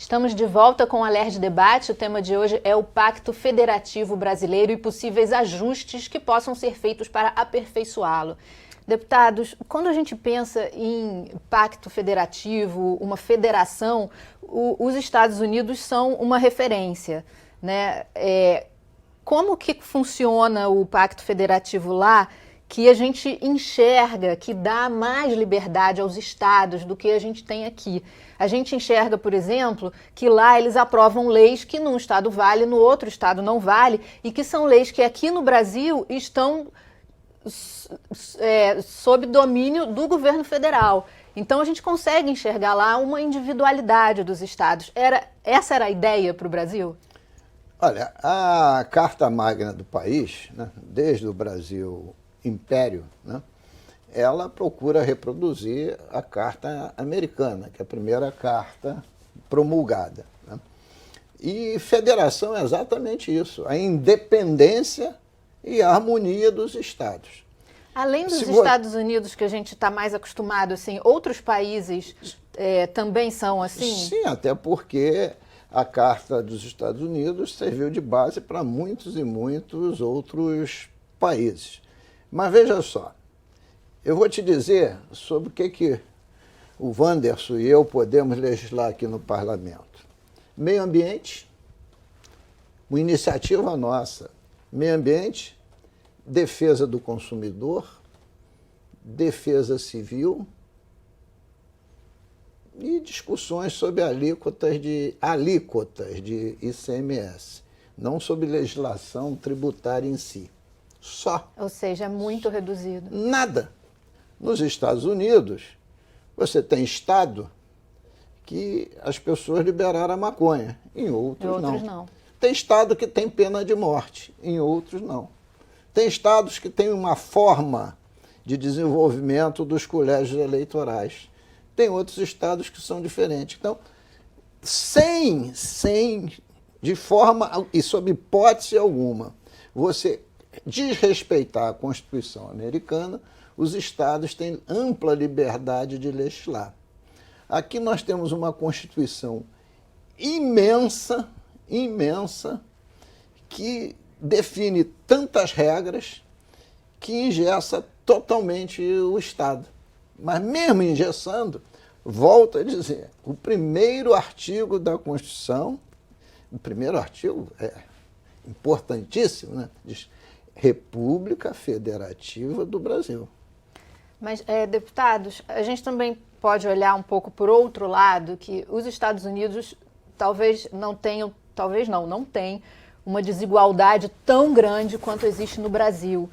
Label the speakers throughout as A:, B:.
A: Estamos de volta com o Alerj Debate. O tema de hoje é o Pacto Federativo Brasileiro e possíveis ajustes que possam ser feitos para aperfeiçoá-lo. Deputados, quando a gente pensa em pacto federativo, uma federação, os Estados Unidos são uma referência, né? Como que funciona o pacto federativo lá, que a gente enxerga que dá mais liberdade aos estados do que a gente tem aqui? A gente enxerga, por exemplo, que lá eles aprovam leis que num estado vale, no outro estado não vale, e que são leis que aqui no Brasil estão sob domínio do governo federal. Então a gente consegue enxergar lá uma individualidade dos estados. Essa era a ideia para o Brasil?
B: Olha, a Carta Magna do país, né, desde o Brasil Império, né, ela procura reproduzir a Carta Americana, que é a primeira carta promulgada, né? E federação é exatamente isso, a independência e a harmonia dos estados.
A: Além dos Estados Unidos, que a gente está mais acostumado, assim, outros países também são assim?
B: Sim, até porque a Carta dos Estados Unidos serviu de base para muitos e muitos outros países. Mas veja só, eu vou te dizer sobre o que o Wanderson e eu podemos legislar aqui no Parlamento. Meio ambiente, uma iniciativa nossa. Meio ambiente, defesa do consumidor, defesa civil e discussões sobre alíquotas de ICMS, não sobre legislação tributária em si. Só.
A: Ou seja, é muito reduzido.
B: Nada. Nos Estados Unidos, você tem estado que as pessoas liberaram a maconha, em outros não. Tem estado que tem pena de morte, em outros não. Tem estados que têm uma forma de desenvolvimento dos colégios eleitorais. Tem outros estados que são diferentes. Então, de forma e sob hipótese alguma, você desrespeitar a Constituição americana, os estados têm ampla liberdade de legislar. Aqui nós temos uma Constituição imensa, que define tantas regras que engessa totalmente o Estado. Mas mesmo engessando, volto a dizer, o primeiro artigo da Constituição, o primeiro artigo é importantíssimo, né? Diz República Federativa do Brasil.
A: Mas, deputados, a gente também pode olhar um pouco por outro lado, que os Estados Unidos talvez não tenham, não tem uma desigualdade tão grande quanto existe no Brasil.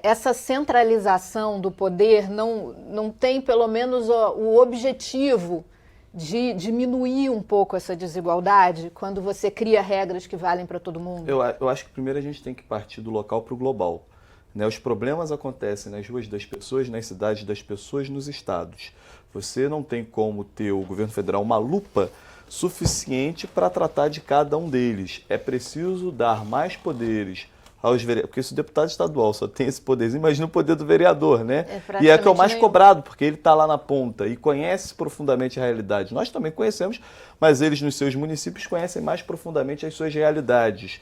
A: Essa centralização do poder não tem, pelo menos, o objetivo de diminuir um pouco essa desigualdade quando você cria regras que valem para todo mundo?
C: Eu acho que primeiro a gente tem que partir do local para o global. Né? Os problemas acontecem nas ruas das pessoas, nas cidades das pessoas, nos estados. Você não tem como ter o governo federal uma lupa suficiente para tratar de cada um deles. É preciso dar mais poderes aos vereadores, porque se o deputado estadual só tem esse poderzinho, imagina o poder do vereador, né? E é que é o mais cobrado, porque ele está lá na ponta e conhece profundamente a realidade. Nós também conhecemos, mas eles nos seus municípios conhecem mais profundamente as suas realidades.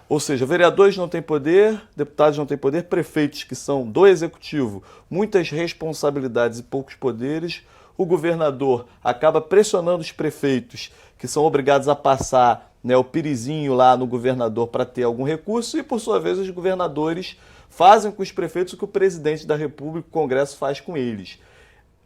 C: Ou seja, vereadores não têm poder, deputados não têm poder, prefeitos que são do executivo, muitas responsabilidades e poucos poderes. O governador acaba pressionando os prefeitos, que são obrigados a passar, né, o pirizinho lá no governador para ter algum recurso, e por sua vez os governadores fazem com os prefeitos o que o presidente da República, o Congresso, faz com eles.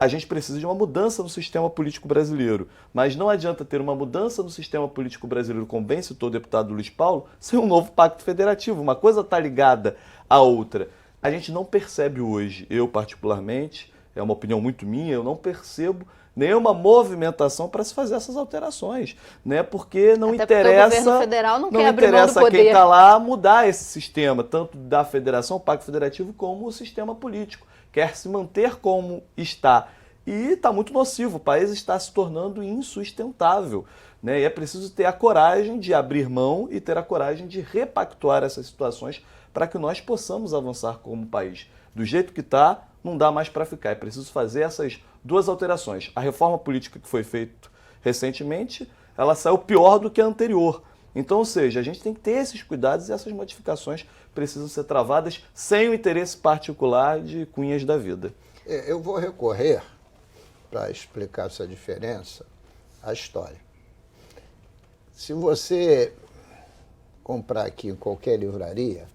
C: A gente precisa de uma mudança no sistema político brasileiro, mas não adianta ter uma mudança no sistema político brasileiro, como bem citou o deputado Luiz Paulo, sem um novo pacto federativo. Uma coisa está ligada à outra. A gente não percebe hoje, eu particularmente, é uma opinião muito minha, eu não percebo nenhuma movimentação para se fazer essas alterações, né? Porque não interessa,
A: porque o governo federal não quer
C: abrir mão do poder. Quem está lá mudar esse sistema, tanto da federação, o pacto federativo, como o sistema político. Quer se manter como está. E está muito nocivo, o país está se tornando insustentável, né? E é preciso ter a coragem de abrir mão e ter a coragem de repactuar essas situações para que nós possamos avançar como país. Do jeito que está, não dá mais para ficar. É preciso fazer essas duas alterações. A reforma política que foi feita recentemente ela saiu pior do que a anterior. Então, ou seja, a gente tem que ter esses cuidados e essas modificações precisam ser travadas sem o interesse particular de cunhas da vida.
B: Eu vou recorrer, para explicar essa diferença, à história. Se você comprar aqui em qualquer livraria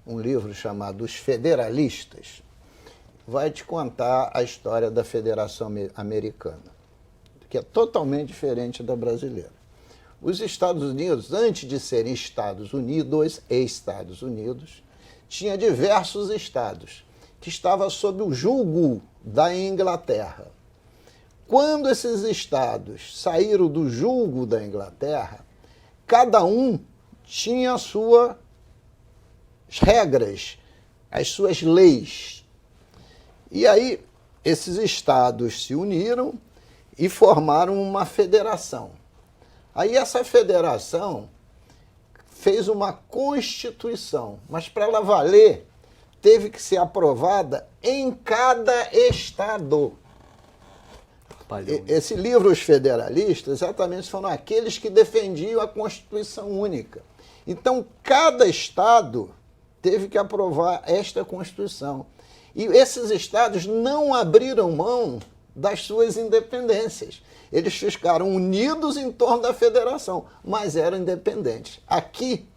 B: um livro chamado Os Federalistas, vai te contar a história da Federação Americana, que é totalmente diferente da brasileira. Os Estados Unidos, antes de serem Estados Unidos e Estados Unidos, tinha diversos estados que estavam sob o jugo da Inglaterra. Quando esses estados saíram do jugo da Inglaterra, cada um tinha as suas regras, as suas leis. E aí, esses estados se uniram e formaram uma federação. Aí essa federação fez uma constituição, mas para ela valer, teve que ser aprovada em cada estado. Esse livro, Os Federalistas, exatamente foram aqueles que defendiam a Constituição Única. Então, cada estado teve que aprovar esta Constituição. E esses estados não abriram mão das suas independências. Eles ficaram unidos em torno da federação, mas eram independentes. Aqui,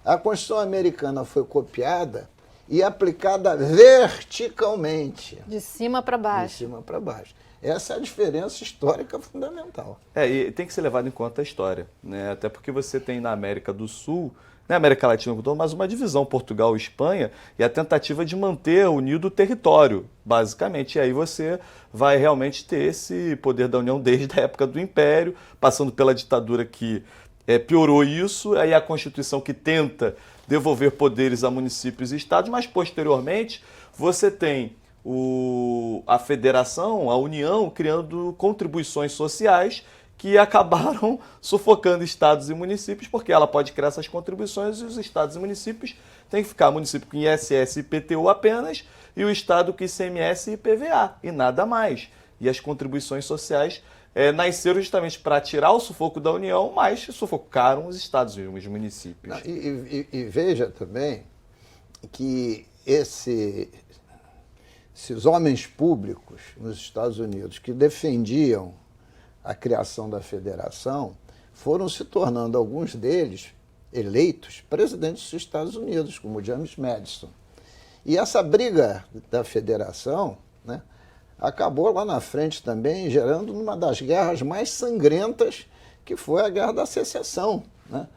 B: a Constituição Americana foi copiada e aplicada verticalmente.
A: De cima para baixo.
B: De cima para baixo. Essa é a diferença histórica fundamental.
C: E tem que ser levado em conta a história, né? Até porque você tem na América do Sul, na América Latina, mas uma divisão Portugal e Espanha e a tentativa de manter unido o território, basicamente. E aí você vai realmente ter esse poder da União desde a época do Império, passando pela ditadura que piorou isso, aí a Constituição que tenta devolver poderes a municípios e estados, mas posteriormente você tem a federação, a União, criando contribuições sociais que acabaram sufocando estados e municípios, porque ela pode criar essas contribuições e os estados e municípios têm que ficar município com ISS e IPTU apenas, e o estado com ICMS e IPVA, e nada mais. E as contribuições sociais nasceram justamente para tirar o sufoco da União, mas sufocaram os estados e os municípios.
B: E veja também que esses homens públicos nos Estados Unidos que defendiam a criação da federação foram se tornando, alguns deles, eleitos presidentes dos Estados Unidos, como James Madison. E essa briga da federação, né, acabou lá na frente também gerando uma das guerras mais sangrentas, que foi a Guerra da Secessão, né,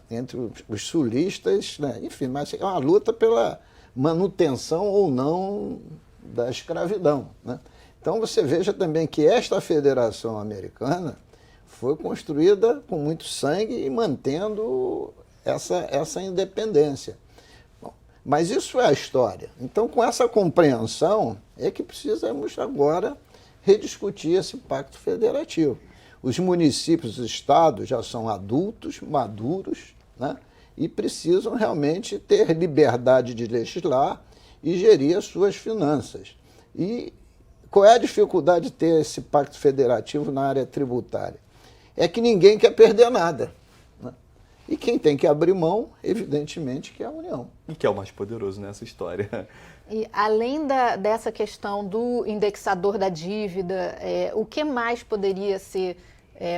B: entre os sulistas, né, enfim, mas é uma luta pela manutenção ou não da escravidão, né? Então você veja também que esta federação americana foi construída com muito sangue e mantendo essa independência. Bom, mas isso é a história. Então, com essa compreensão, é que precisamos agora rediscutir esse pacto federativo. Os municípios, os estados já são adultos, maduros, né, e precisam realmente ter liberdade de legislar e gerir as suas finanças. E qual é a dificuldade de ter esse pacto federativo na área tributária? É que ninguém quer perder nada, né? E quem tem que abrir mão, evidentemente, que é a União.
C: E que é o mais poderoso nessa história.
A: E além dessa questão do indexador da dívida, o que mais poderia ser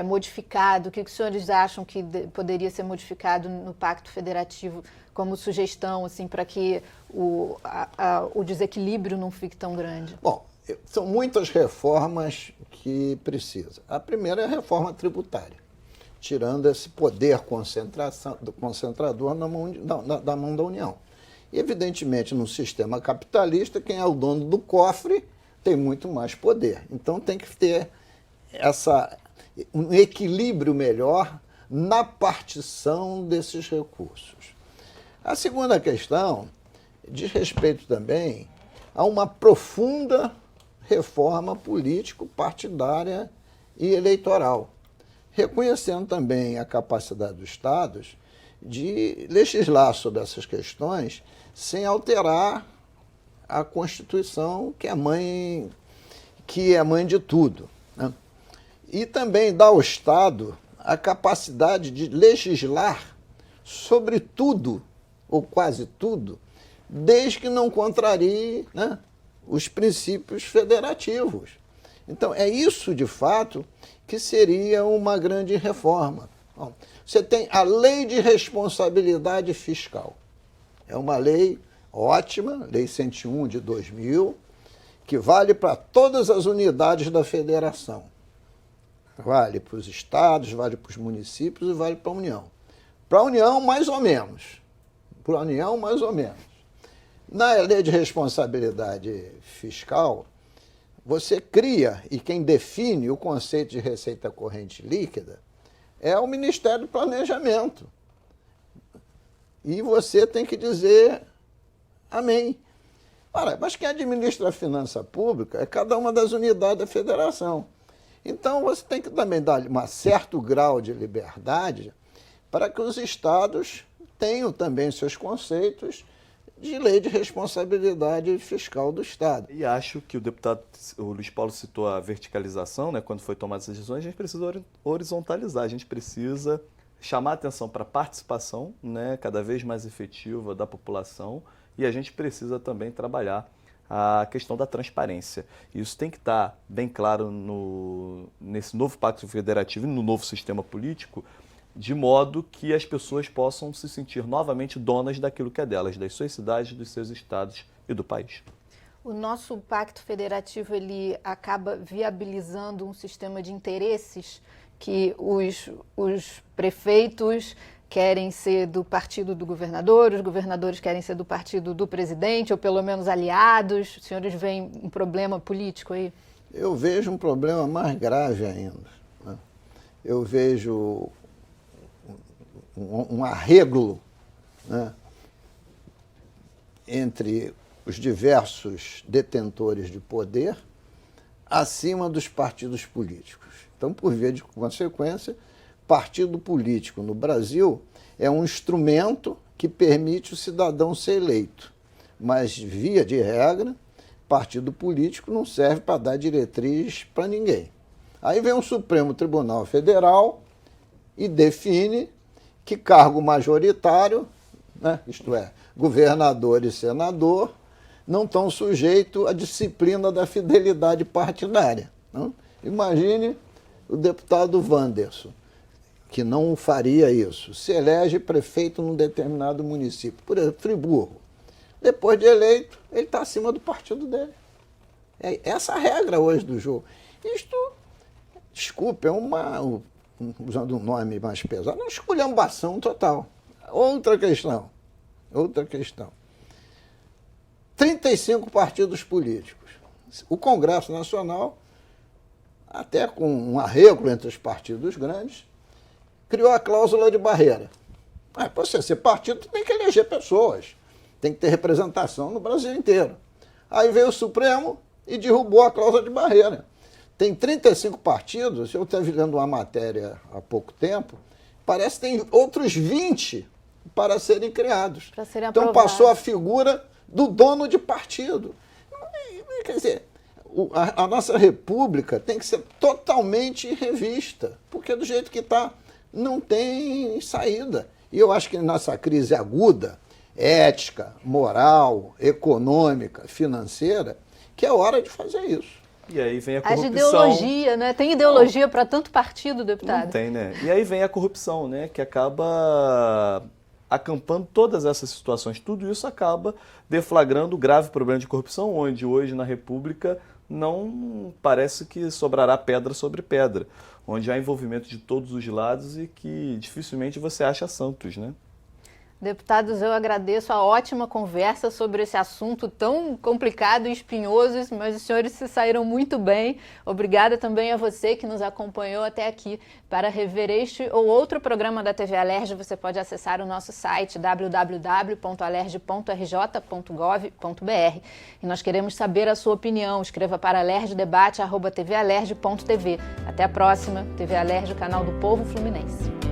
A: modificado? O que os senhores acham que poderia ser modificado no Pacto Federativo como sugestão, assim, para que o desequilíbrio não fique tão grande?
B: Bom, são muitas reformas que precisa. A primeira é a reforma tributária, tirando esse poder concentrador da mão da União. E, evidentemente, no sistema capitalista, quem é o dono do cofre tem muito mais poder. Então, tem que ter um equilíbrio melhor na partição desses recursos. A segunda questão diz respeito também a uma profunda reforma político-partidária e eleitoral, reconhecendo também a capacidade dos estados de legislar sobre essas questões sem alterar a Constituição, que é mãe de tudo, né? E também dá ao Estado a capacidade de legislar sobre tudo, ou quase tudo, desde que não contrarie, né, os princípios federativos. Então, é isso, de fato, que seria uma grande reforma. Bom, você tem a Lei de Responsabilidade Fiscal. É uma lei ótima, Lei 101 de 2000, que vale para todas as unidades da federação. Vale para os estados, vale para os municípios e vale para a União. Para a União, mais ou menos. Para a União, mais ou menos. Na Lei de Responsabilidade Fiscal, você cria, e quem define o conceito de receita corrente líquida é o Ministério do Planejamento. E você tem que dizer amém. Ora, mas quem administra a finança pública é cada uma das unidades da federação. Então, você tem que também dar um certo grau de liberdade para que os estados tenham também seus conceitos de lei de responsabilidade fiscal do Estado.
C: E acho que o deputado o Luiz Paulo citou a verticalização, né, quando foi tomada essas decisões, a gente precisa horizontalizar, a gente precisa chamar a atenção para a participação, né, cada vez mais efetiva da população, e a gente precisa também trabalhar a questão da transparência. Isso tem que estar bem claro nesse novo pacto federativo e no novo sistema político, de modo que as pessoas possam se sentir novamente donas daquilo que é delas, das suas cidades, dos seus estados e do país.
A: O nosso pacto federativo, ele acaba viabilizando um sistema de interesses que os prefeitos querem ser do partido do governador, os governadores querem ser do partido do presidente, ou pelo menos aliados. Os senhores veem um problema político aí?
B: Eu vejo um problema mais grave ainda, né? Eu vejo um arreglo, né, entre os diversos detentores de poder acima dos partidos políticos. Então, por via de consequência, partido político no Brasil é um instrumento que permite o cidadão ser eleito, mas, via de regra, partido político não serve para dar diretriz para ninguém. Aí vem o Supremo Tribunal Federal e define que cargo majoritário, né, isto é, governador e senador, não estão sujeitos à disciplina da fidelidade partidária. Não? Imagine o deputado Wanderson, que não faria isso, se elege prefeito num determinado município, por exemplo, Friburgo. Depois de eleito, ele está acima do partido dele. É essa a regra hoje do jogo. Isto, desculpe, é usando um nome mais pesado, uma esculhambação total. Outra questão. 35 partidos políticos. O Congresso Nacional, até com um arreglo entre os partidos grandes, criou a cláusula de barreira. Para você ser partido, tem que eleger pessoas. Tem que ter representação no Brasil inteiro. Aí veio o Supremo e derrubou a cláusula de barreira. Tem 35 partidos, eu estava lendo uma matéria há pouco tempo, parece que tem outros 20 para serem criados.
A: Para serem
B: então
A: aprovados.
B: Passou a figura do dono de partido. Quer dizer, a nossa república tem que ser totalmente revista, porque do jeito que está, não tem saída. E eu acho que nessa crise aguda, ética, moral, econômica, financeira, que é hora de fazer isso.
C: E aí vem a corrupção.
A: A ideologia, né? Tem ideologia para tanto partido, deputado?
C: Não tem, né? E aí vem a corrupção, né? Que acaba acampando todas essas situações. Tudo isso acaba deflagrando o grave problema de corrupção, onde hoje na República não parece que sobrará pedra sobre pedra, onde há envolvimento de todos os lados e que dificilmente você acha santos, né?
A: Deputados, eu agradeço a ótima conversa sobre esse assunto tão complicado e espinhoso, mas os senhores se saíram muito bem. Obrigada também a você que nos acompanhou até aqui. Para rever este ou outro programa da TV Alerj, você pode acessar o nosso site www.alerj.rj.gov.br. E nós queremos saber a sua opinião. Escreva para alerjdebate@tvalerj.tv. Até a próxima. TV Alerj, o canal do povo fluminense.